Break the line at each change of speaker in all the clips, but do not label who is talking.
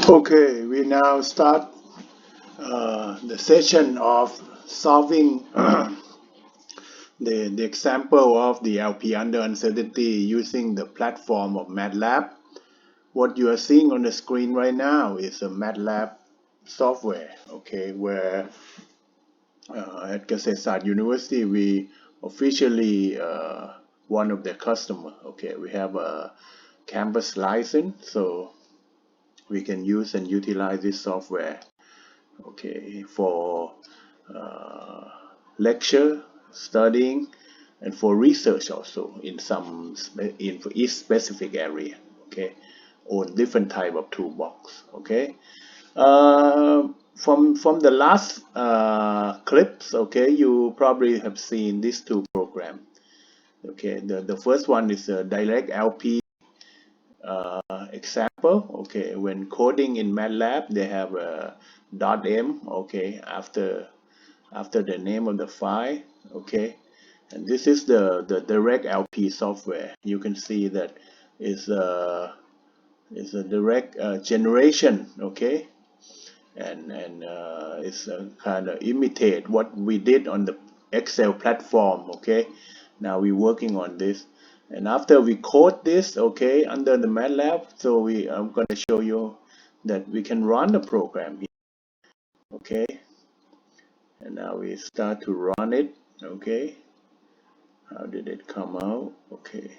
Okay, we now start the session of solving the example of the LP under uncertainty using the platform of Matlab. What you are seeing on the screen right now is a Matlab software, okay, where at Kasetsart University we officially one of their customer. Okay, we have a campus license, so we can use and utilize this software, okay, for uh, lecture, studying, and for research also in in each specific area, okay, or different type of toolbox, okay. From the last clips, okay, you probably have seen these two programs. Okay, the first one is a direct LP example. Okay, when coding in Matlab, they have a .m, okay, after the name of the file, okay, and this is the direct LP software. You can see that is a direct generation, okay, and it's kind of imitate what we did on the Excel platform, okay. Now we're working on this, and after we code this, okay, under the Matlab, so I'm going to show you that we can run the program here, okay, and now we start to run it, okay. How did it come out? Okay,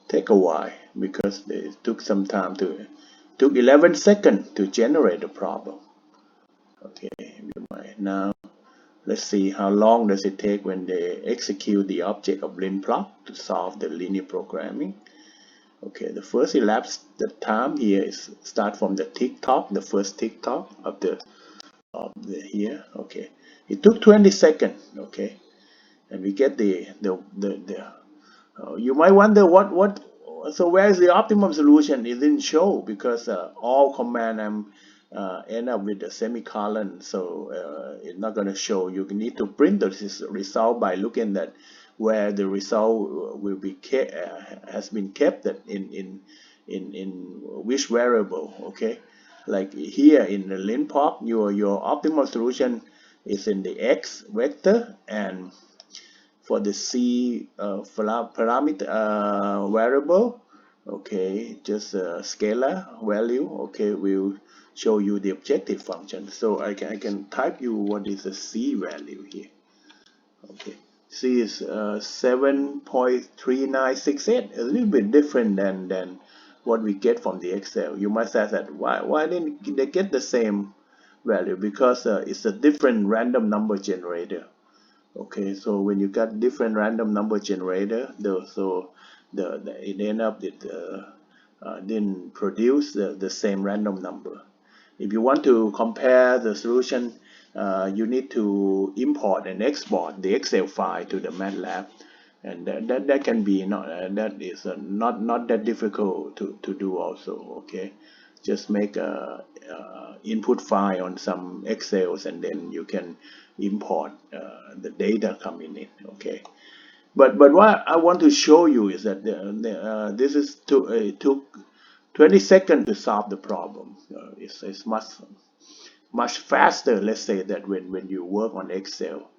take a while because it took some time took 11 seconds to generate the problem. Okay, now let's see how long does it take when they execute the object of linplot to solve the linear programming. Okay, the first elapsed the time here is start from the tick tock, the first tick tock of the here. Okay, it took 20 seconds. Okay, and we get you might wonder what so where is the optimum solution? It didn't show because all command end up with a semicolon, so it's not going to show. You need to print the result by looking at where the result will be has been kept in which variable. Okay, like here in the linpop, your optimal solution is in the x vector, and for the C parameter variable, okay, just a scalar value, okay, will show you the objective function. So I can type you what is the C value here. Okay, C is 7.3968, a little bit different than what we get from the Excel. You might say that why didn't they get the same value? Because it's a different random number generator. Okay, so when you got different random number generator, it end up it didn't produce the same random number. If you want to compare the solution, you need to import and export the Excel file to the Matlab, and that can be that is not that difficult to do also. Okay, just make a input file on some Excels, and then you can import the data coming in. Okay, but what I want to show you is that this is it took 20 seconds to solve the problem. It's much faster. Let's say that when you work on Excel,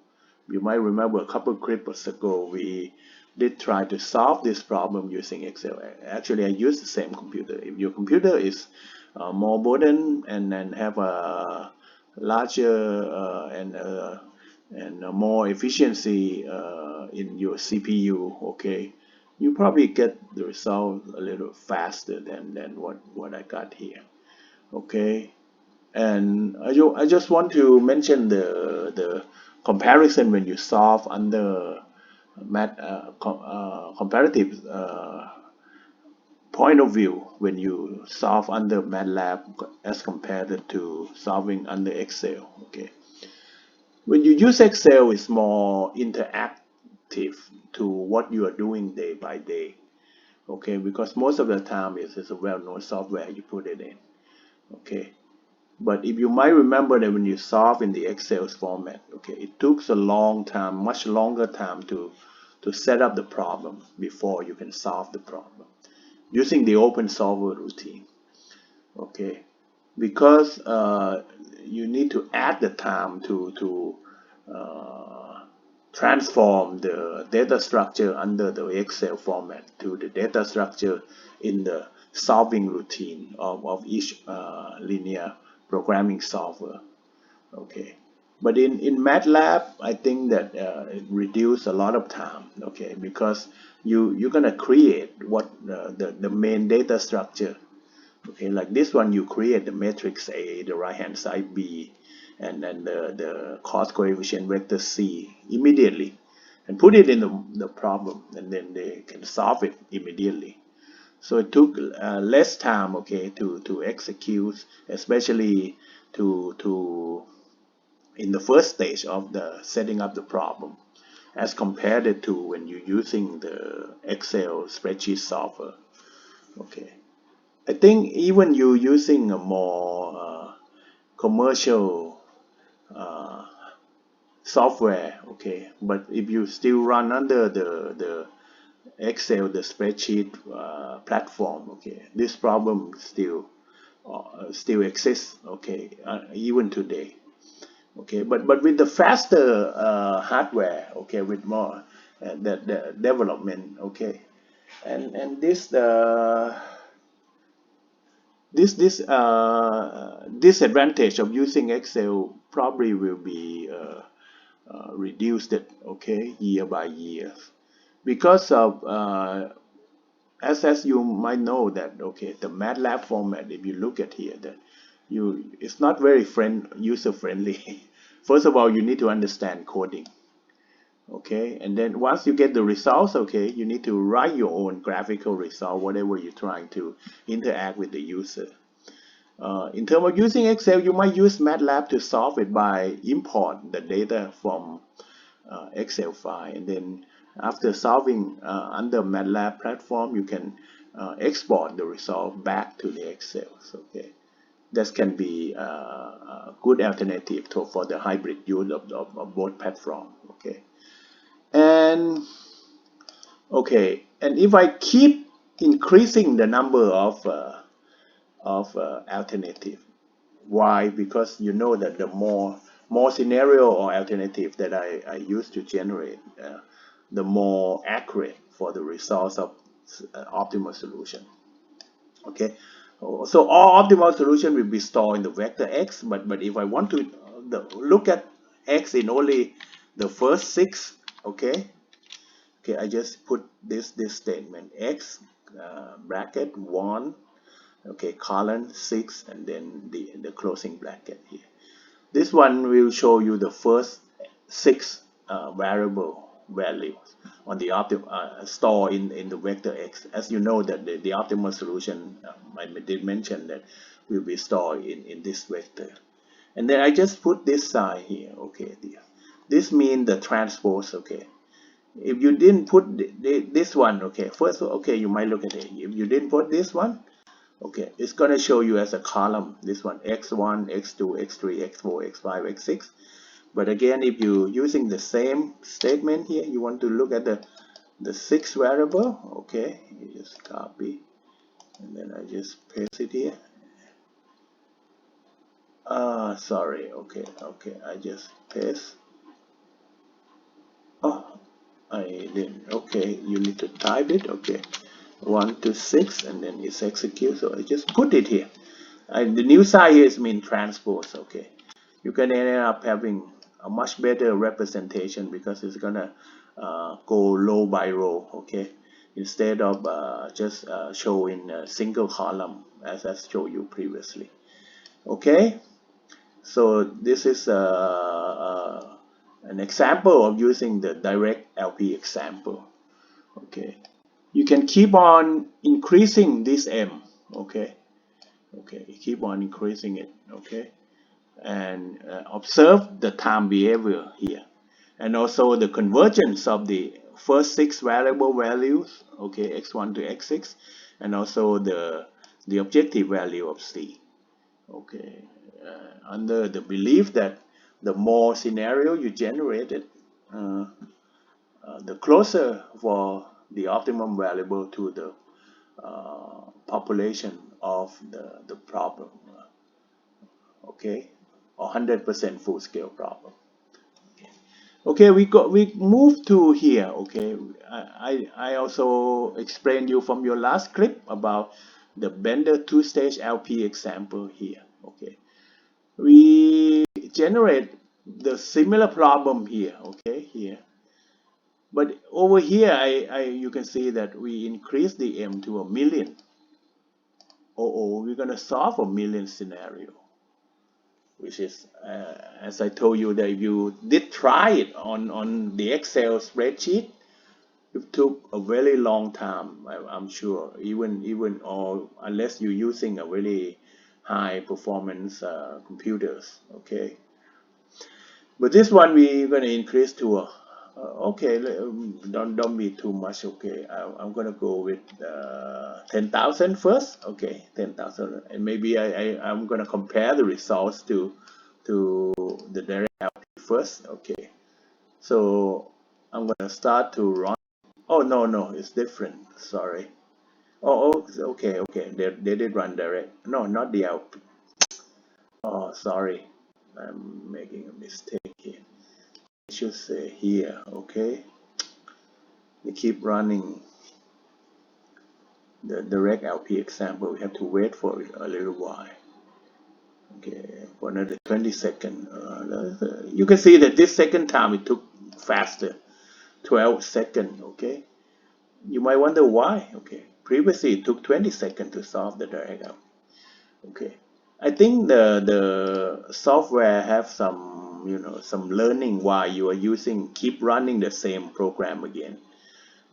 you might remember a couple of clips ago we did try to solve this problem using Excel. Actually, I use the same computer. If your computer is more modern and have a larger and more efficiency in your CPU, okay, you probably get the result a little faster than what I got here. Okay, and I just want to mention the comparison when you solve under comparative point of view when you solve under Matlab as compared to solving under Excel. Okay, when you use Excel, it's more interactive to what you are doing day by day. Okay, because most of the time it's a well-known software you put it in. Okay, but if you might remember that when you solve in the Excel format, okay, it took a long time, much longer time to set up the problem before you can solve the problem using the open solver routine. okay, because you need to add the time to transform the data structure under the Excel format to the data structure in the solving routine of each linear programming solver. Okay, but in Matlab, I think that it reduce a lot of time. Okay, because you're gonna create what the main data structure. Okay, like this one, you create the matrix A, the right hand side B, and then the cost coefficient vector C immediately, and put it in the problem, and then they can solve it immediately. So it took less time, okay, to execute, especially to in the first stage of the setting up the problem, as compared to when you're using the Excel spreadsheet solver. Okay, I think even you using a more commercial uh, software, okay, but if you still run under the Excel, the spreadsheet platform, okay, this problem still exists, okay, even today, okay, but with the faster hardware, okay, with more the development, okay, and this disadvantage of using Excel probably will be reduced, okay, year by year, because of as you might know that, okay, the Matlab format, if you look at here, that it's not very user friendly. First of all, you need to understand coding, okay, and then once you get the results, okay, you need to write your own graphical result, whatever you're trying to interact with the user. In terms of using Excel, you might use Matlab to solve it by import the data from Excel file, and then after solving under Matlab platform, you can export the result back to the Excel. So, okay, that can be a good alternative for the hybrid use of both platform. Okay, and okay, and if I keep increasing the number of alternative. Why? Because you know that the more scenario or alternative that I use to generate, the more accurate for the results of optimal solution. Okay, so all optimal solution will be stored in the vector x. But if I want to look at x in only the first six, okay, okay, I just put this statement x bracket 1, okay, colon 6, and then the closing bracket here. This one will show you the first six variable values on the store in the vector x. As you know that the optimal solution, I did mention that will be stored in this vector. And then I just put this sign here, okay. This means the transpose, okay. If you didn't put this one, okay, first, okay, you might look at it. If you didn't put this one, okay, it's going to show you as a column, this one, x1, x2, x3, x4, x5, x6. But again, if you're using the same statement here, you want to look at the sixth variable, okay, you just copy, and then I just paste it here. Sorry, okay, I just paste. Oh, I didn't, okay, you need to type it, okay, 1 to 6, and then it's execute, so I just put it here. And the new sign here is mean transpose, okay. You can end up having a much better representation because it's gonna go row by row, okay, instead of just showing a single column as I showed you previously. Okay, so this is an example of using the direct LP example. Okay, you can keep on increasing this M, okay, keep on increasing it, okay, and observe the time behavior here, and also the convergence of the first six variable values, okay, x1 to x6, and also the objective value of c, okay, under the belief that the more scenario you generated, the closer for the optimum variable to the population of the problem, okay, or 100% full scale problem. Okay, we move to here. Okay, I also explained you from your last clip about the Bender two-stage LP example here. Okay, we generate the similar problem here. Okay, here, but over here you can see that we increase the M to 1,000,000. We're gonna solve a 1,000,000 scenario, which is as I told you that if you did try it on the Excel spreadsheet, it took a very long time. I'm sure, even or unless you're using a really high performance computers. Okay, but this one we're going to increase to a okay. Don't be too much. Okay, I'm going to go with 10,000 first. Okay, 10,000, and maybe I'm going to compare the results to the direct LP first. Okay, so I'm going to start to run. Oh, no, it's different. Sorry. Okay. They did run direct. No, not the out. Oh, sorry. I'm making a mistake here. I should say here. Okay. They keep running the direct LP example. We have to wait for it a little while. Okay, for another 20 seconds. You can see that this second time it took faster. 12 seconds. Okay. You might wonder why. Okay. Previously it took 20 seconds to solve the direct LP. Okay, I think the software have some some learning while you are keep running the same program again.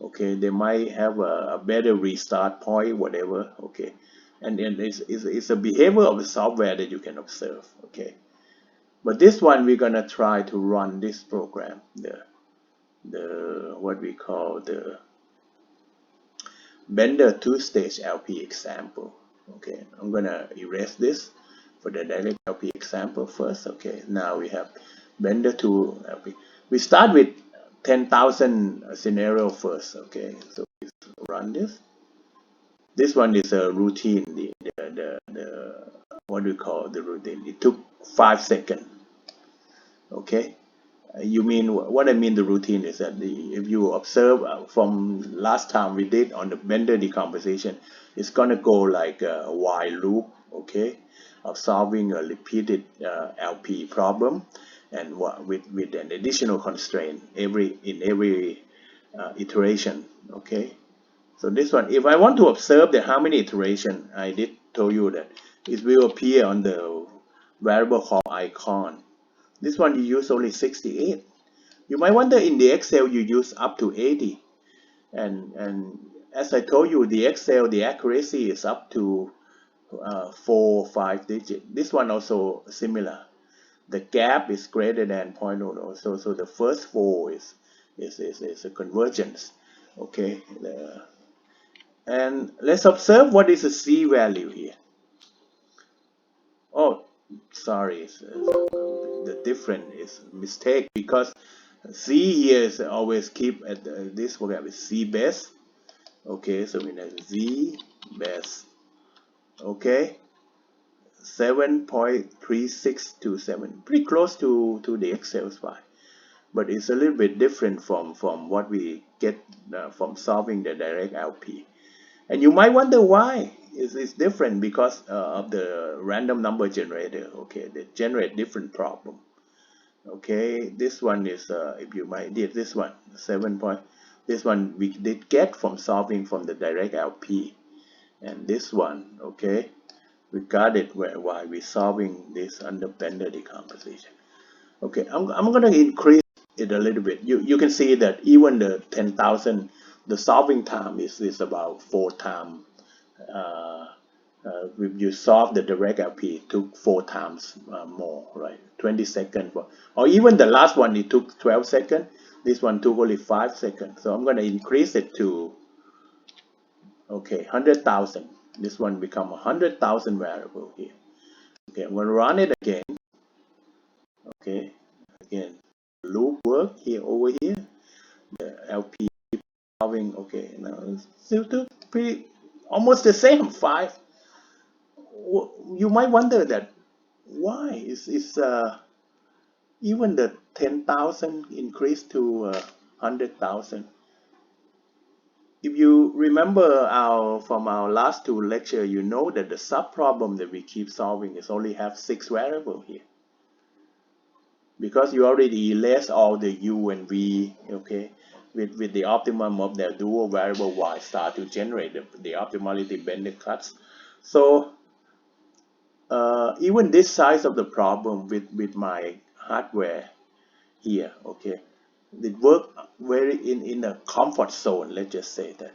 Okay, they might have a better restart point, whatever. Okay, and it's a behavior of the software that you can observe. Okay, but this one we're gonna try to run this program, the what we call the Bender two-stage LP example. Okay, I'm gonna erase this for the direct LP example first. Okay, now we have Bender 2 LP. We start with 10,000 scenario first. Okay, so we run this. This one is a routine. The what do we call the routine? It took 5 seconds. Okay, you mean what I mean the routine is that if you observe from last time we did on the Bender decomposition, it's gonna go like a while loop, okay, of solving a repeated LP problem, and with an additional constraint in every iteration, okay. So this one, if I want to observe the how many iteration, I did told you that it will appear on the variable called icon. This one you use only 68. You might wonder in the Excel you use up to 80. And as I told you, the Excel, the accuracy is up to 4 or 5 digits. This one also similar. The gap is greater than 0.00. So the first 4 is a convergence. Okay. And let's observe what is the C value here. Oh, sorry, the difference is mistake because C here is always keep at this program is C best. Okay, so we have Z best. Okay, 7.3627, pretty close to the Excel file, but it's a little bit different from what we get from solving the direct LP. And you might wonder why it's different because of the random number generator. Okay, they generate different problem. Okay, this one is if you might did this one 7 point. This one we did get from solving from the direct LP, and this one, okay, we got it while we solving this under Bender decomposition. Okay, I'm gonna increase it a little bit. You can see that even the 10,000, the solving time is about 4 times. If you solve the direct LP, it took 4 times more, right? 20 seconds, or even the last one, it took 12 seconds. This one took only 5 seconds. So I'm going to increase it to, okay, 100,000. This one become 100,000 variable here. Okay, I'm going to run it again. Okay, again, loop work here over here. The LP solving, okay, now it's still pretty almost the same, 5. You might wonder that why is even the 10,000 increased to 100,000. If you remember from our last 2 lectures, you know that the sub-problem that we keep solving is only have 6 variables here. Because you already erase all the u and v, okay, with the optimum of the dual variable y star to generate the optimality bending cuts. So even this size of the problem with my hardware here, okay, it work very in a comfort zone. Let's just say that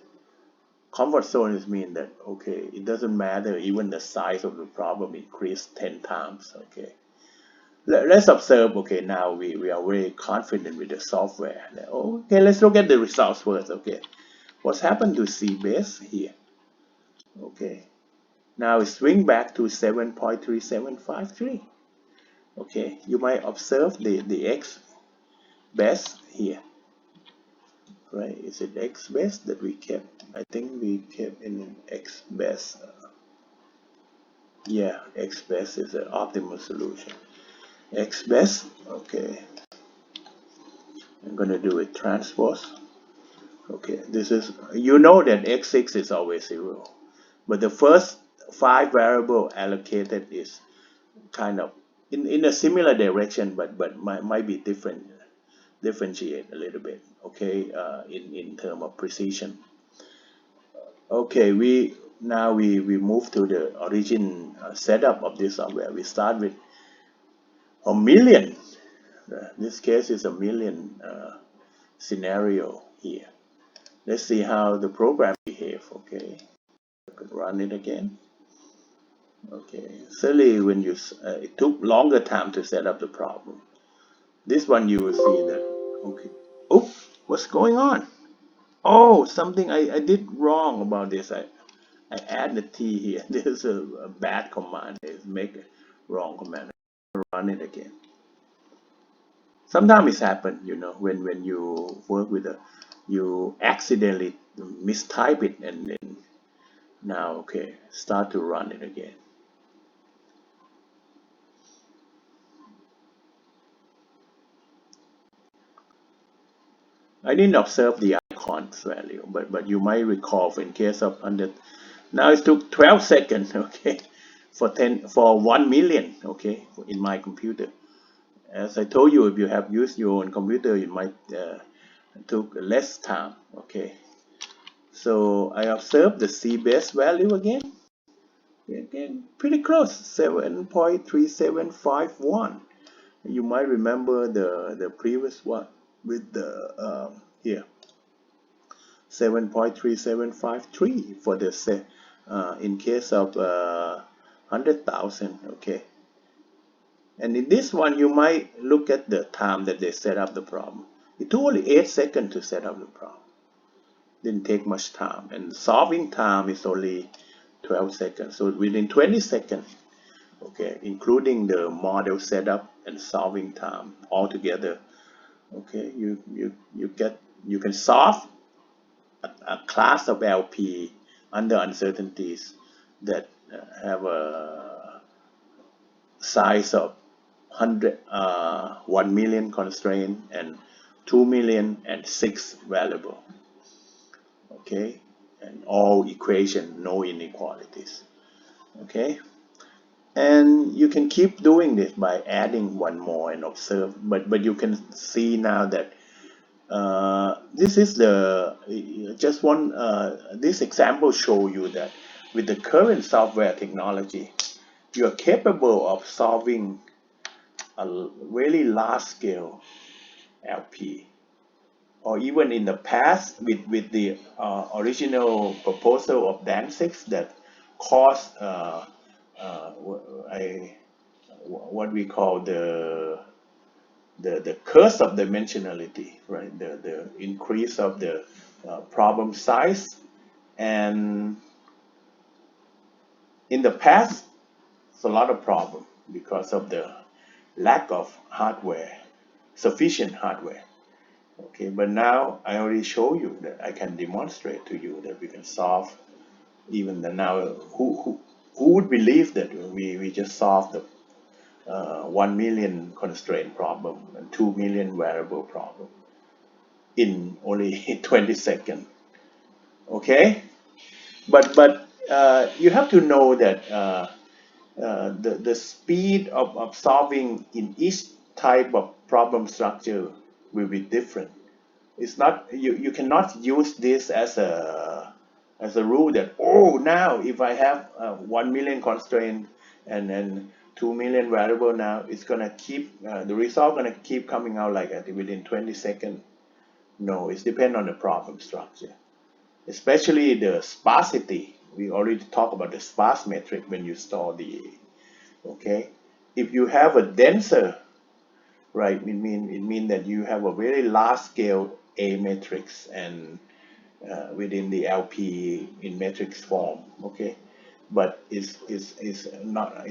comfort zone is mean that okay, it doesn't matter even the size of the problem increased 10 times. Okay, let's observe. Okay, now we are very confident with the software. Okay, let's look at the results first. Okay, what's happened to C base here? Okay, now swing back to 7.3753. Okay, you might observe the X best here, right? Is it X best that we kept? I think we kept in X best. Yeah, X best is the optimal solution. X best, okay. I'm gonna do it transpose. Okay, this is, you know that X6 is always 0, but the first 5 variable allocated is kind of in a similar direction, but might be differentiate a little bit, okay, in term of precision. Okay, we move to the origin setup of this software. We start with a million. This case is a million scenario here. Let's see how the program behave. Okay, I could run it again. Okay, certainly when you it took longer time to set up the problem. This one you will see that. Okay. Oh, what's going on? Oh, something I did wrong about this. I add the T here. This is a bad command. It's make a wrong command. Run it again. Sometimes it's happened, when you work with you accidentally mistype it and then now, okay, start to run it again. I didn't observe the icon's value, but you might recall in case of 100. Now it took 12 seconds, okay, for 1 million, okay, in my computer. As I told you, if you have used your own computer, it might took less time, okay. So I observed the C base value again. Again, pretty close, 7.3751. You might remember the previous one with the here 7.3753 for the in case of 100,000. Okay, and in this one you might look at the time that they set up the problem. It took only 8 seconds to set up the problem. Didn't take much time, and solving time is only 12 seconds. So within 20 seconds, okay, including the model setup and solving time altogether, okay, you can solve a class of LP under uncertainties that have a size of 1 million constraint and 2 million and 6 variable, okay, and all equation, no inequalities, okay. And you can keep doing this by adding one more and observe, but you can see now that this is the just one this example show you that with the current software technology, you are capable of solving a really large scale LP, or even in the past with the original proposal of Danzig that caused what we call the curse of dimensionality, right? The increase of the problem size. And in the past, it's a lot of problem because of the lack of hardware, sufficient hardware. Okay, but now I already show you that I can demonstrate to you that we can solve Even now, who would believe that we just solved the 1 million constraint problem and 2 million variable problem in only 20 seconds? Okay, but you have to know that the speed of solving in each type of problem structure will be different. It's not, you cannot use this as a rule that, oh, now if I have 1 million constraint and then 2 million variable, now it's gonna keep the result gonna keep coming out like that within 20 seconds. No, it's depend on the problem structure, especially the sparsity. We already talked about the sparse metric when you store the, okay, if you have a denser, right, it mean that you have a very large scale A matrix and within the LP in matrix form, okay, but is not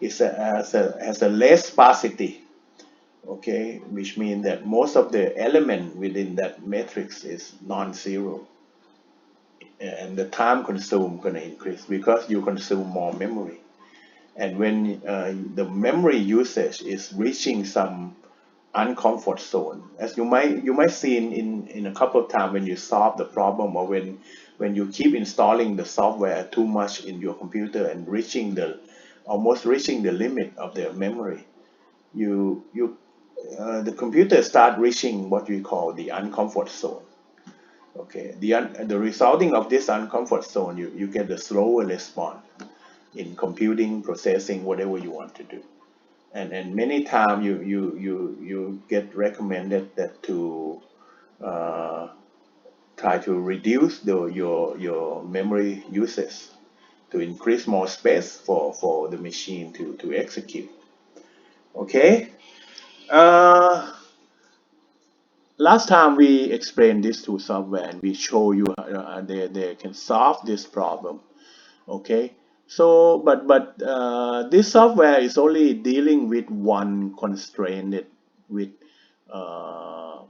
has a less sparsity, okay, which means that most of the element within that matrix is non-zero, and the time consumed going to increase because you consume more memory. And when the memory usage is reaching some uncomfort zone, as you might see in a couple of times when you solve the problem, or when you keep installing the software too much in your computer and almost reaching the limit of the memory, the computer start reaching what we call the uncomfort zone. Okay, the resulting of this uncomfort zone, you get a slower response in computing, processing, whatever you want to do. And many times you get recommended that to uh, try to reduce your memory uses, to increase more space for the machine to execute. Okay. uh, Last time we explained this to software and we show you they can solve this problem. Okay, so this software is only dealing with one constraint, with uh,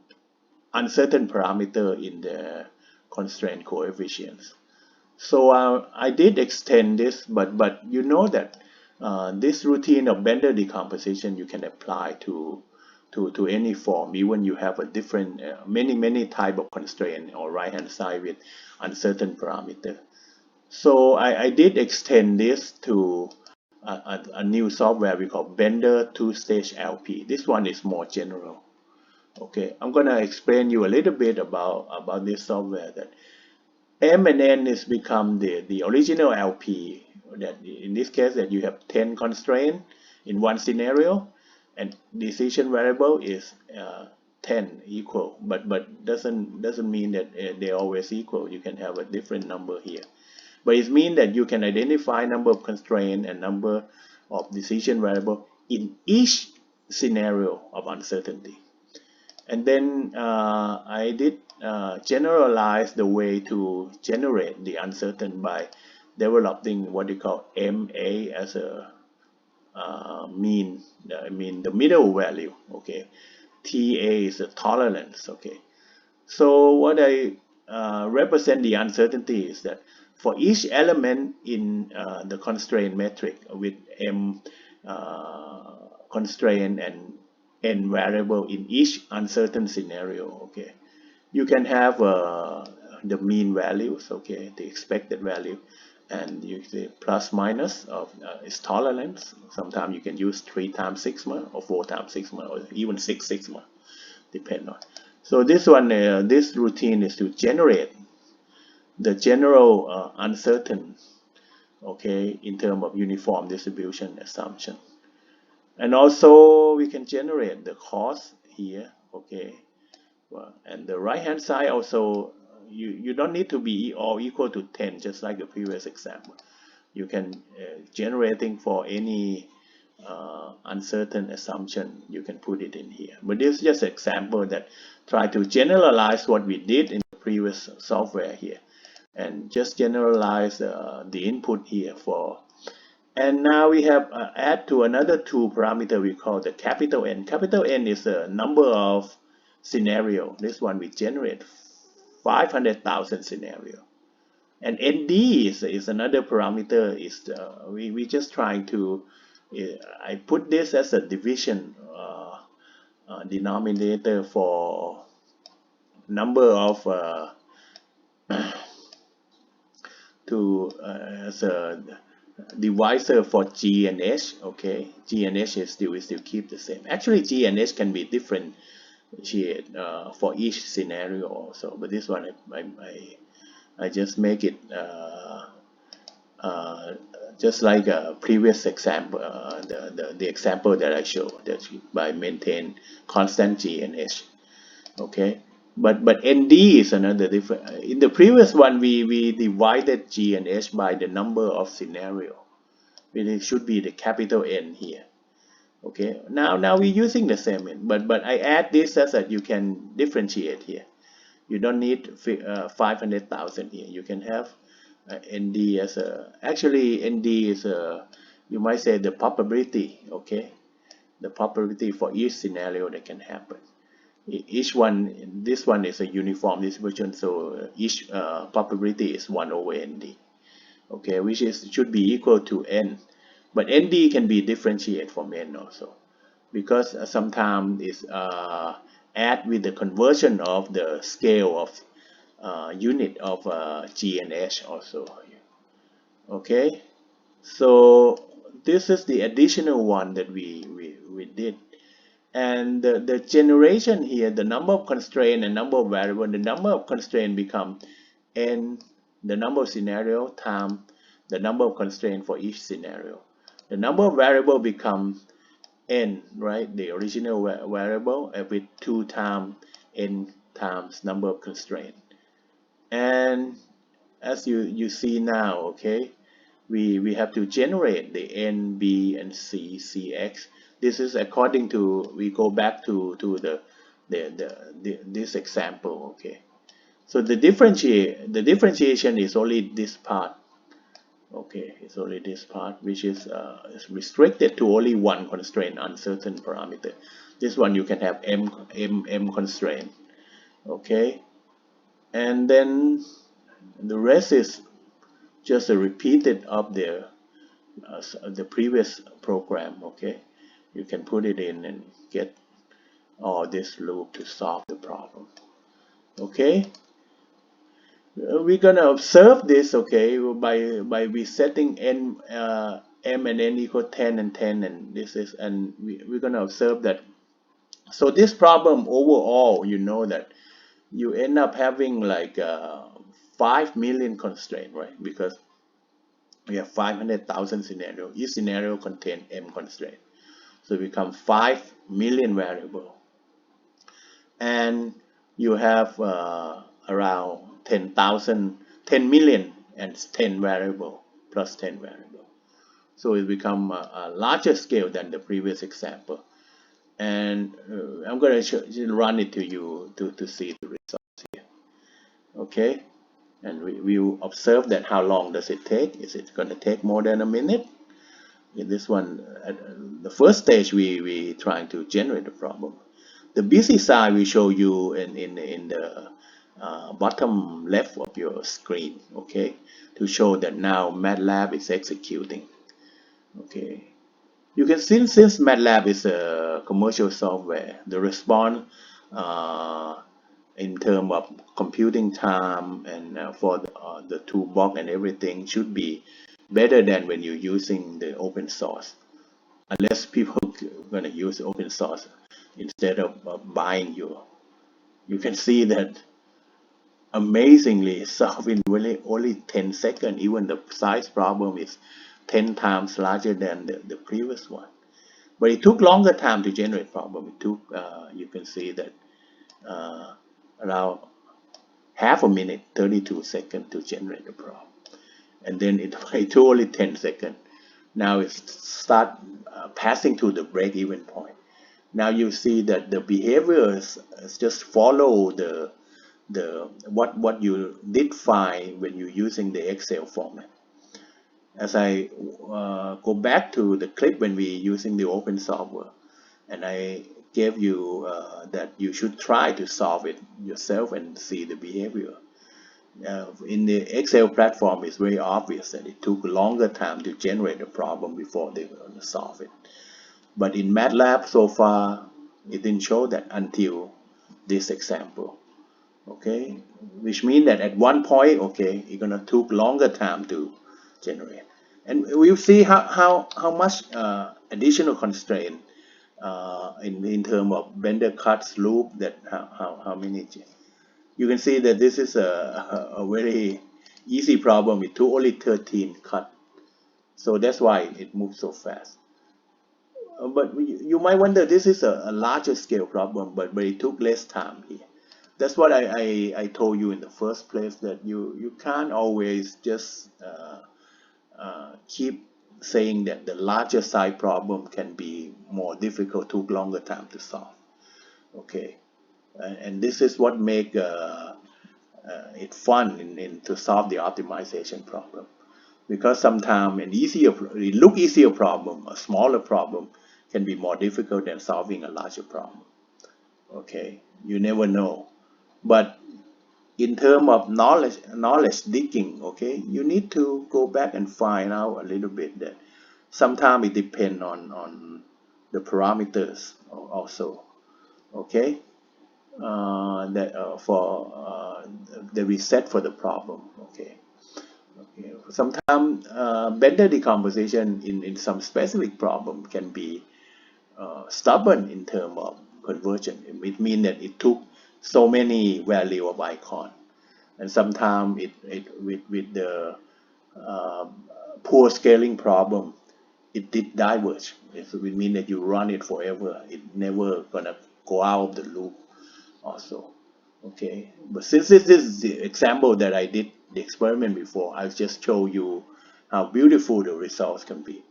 uncertain parameter in the constraint coefficients. So I did extend this, but you know that this routine of Bender decomposition you can apply to any form, even you have a different many type of constraint or right hand side with uncertain parameter. So I did extend this to a new software we call Bender two-stage LP. This one is more general. Okay, I'm gonna explain you a little bit about this software. That M and N is become the original LP. That in this case that you have 10 constraints in one scenario, and decision variable is 10 equal. But doesn't mean that they always equal. You can have a different number here. But it means that you can identify number of constraints and number of decision variable in each scenario of uncertainty. And then I did generalize the way to generate the uncertain by developing what you call MA as a mean, I mean the middle value. Okay, TA is a tolerance. Okay, so what I represent the uncertainty is that for each element in the constraint metric with M constraint and N variable in each uncertain scenario, okay, you can have the mean values, okay, the expected value, and you say plus minus of is tolerance. Sometimes you can use 3 times sigma or 4 times sigma or even 6 sigma, depend on. So this one, this routine is to generate the general uncertain, okay, in terms of uniform distribution assumption. And also we can generate the cost here, okay. Well, and the right hand side also, you don't need to be all equal to 10, just like the previous example. You can generating for any uncertain assumption, you can put it in here. But this is just an example that try to generalize what we did in the previous software here, and just generalize the input here for. And now we have add to another two parameter we call the capital N. Capital N is a number of scenario. This one we generate 500,000 scenario. And ND is another parameter. We just trying to I put this as a division denominator for number of to as a divisor for G and H. Okay, G and H is still we still keep the same. Actually, G and H can be different for each scenario also, but this one I just make it uh, just like a previous example, the example that I showed, that by maintain constant G and H. Okay, but ND is another different. In the previous one, we divided G and H by the number of scenario. It should be the capital N here. Okay, now we're using the same N, but I add this as that you can differentiate here. You don't need 500,000 here. You can have ND as a, actually ND is a, you might say the probability. Okay, the probability for each scenario that can happen. Each one, this one is a uniform distribution, so each probability is 1 over ND. Okay, which is should be equal to N, but ND can be differentiated from N also, because sometimes it's add with the conversion of the scale of unit of G and H also. Okay, so this is the additional one that we did. And the generation here, the number of constraint and number of variable, the number of constraint become n, the number of scenario times the number of constraint for each scenario. The number of variable become n, right? The original variable with 2 times n times number of constraint. And as you see now, okay, we have to generate the n, b, and c, cx. This is according to, we go back to this example. Okay, so the differentiation is only this part. Okay, it's only this part, which is restricted to only one constraint, uncertain parameter. This one you can have m constraint. Okay, and then the rest is just a repeated of the previous program. Okay, you can put it in and get all this loop to solve the problem. Okay, we're gonna observe this. Okay, by resetting n m and n equal 10 and 10, and this is, and we're gonna observe that. So this problem overall, you know that you end up having like 5 million constraint, right? Because we have 500,000 scenario. Each scenario contains m constraint, so it becomes 5 million variable, and you have around 10 million and 10 variable plus 10 variable. So it become a larger scale than the previous example. And I'm going to run it to you to see the results here. Okay, and we will observe that how long does it take. Is it going to take more than a minute? In this one, at the first stage, we trying to generate the problem. The busy side we show you in the bottom left of your screen. Okay, to show that now Matlab is executing. Okay, you can see, since Matlab is a commercial software, the response in terms of computing time and for the toolbox and everything should be better than when you're using the open source, unless people are going to use open source instead of buying you can see that amazingly solved in really only 10 seconds. Even the size problem is 10 times larger than the previous one, but it took longer time to generate problem. It took you can see that around half a minute, 32 seconds to generate the problem, and then it took only 10 seconds. Now it start passing to the break-even point. Now you see that the behaviors just follow the what you did find when you're using the Excel format. As I go back to the clip when we using the open software, and I gave you that you should try to solve it yourself and see the behavior. In the Excel platform, it's very obvious that it took a longer time to generate a problem before they were going to solve it. But in Matlab, so far, it didn't show that until this example. Okay, which means that at one point, okay, it's gonna took longer time to generate, and we'll see how much additional constraint in terms of bender cuts loop, that how many. You can see that this is a very easy problem with only 13 cut, so that's why it moves so fast. But you might wonder, this is a larger scale problem, but it took less time here. That's what I told you in the first place, that you can't always just keep saying that the larger size problem can be more difficult, took longer time to solve. Okay, and this is what make it fun to solve the optimization problem, because sometimes an easier, it look easier problem, a smaller problem can be more difficult than solving a larger problem. Okay, you never know. But in terms of knowledge digging, okay, you need to go back and find out a little bit that sometimes it depends on the parameters also. Okay, that for that we set for the problem. Okay, okay. Sometimes bender decomposition in some specific problem can be stubborn in terms of conversion. It means that it took so many value of icon, and sometimes with the uh, poor scaling problem, it did diverge. It would mean that you run it forever, it never gonna go out of the loop also. Okay, but since this is the example that I did the experiment before, I'll just show you how beautiful the results can be.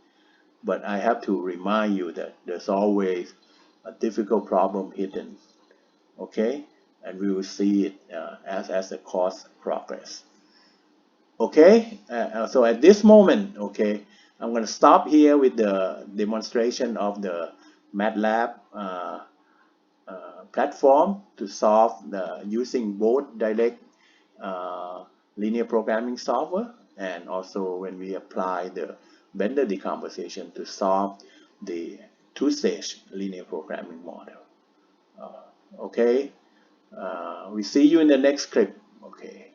But I have to remind you that there's always a difficult problem hidden. Okay, and we will see it as the course progress. Okay, so at this moment, okay, I'm going to stop here with the demonstration of the Matlab platform to solve the using both direct uh, linear programming solver, and also when we apply the bender decomposition to solve the two-stage linear programming model. Okay, we see you in the next clip. Okay.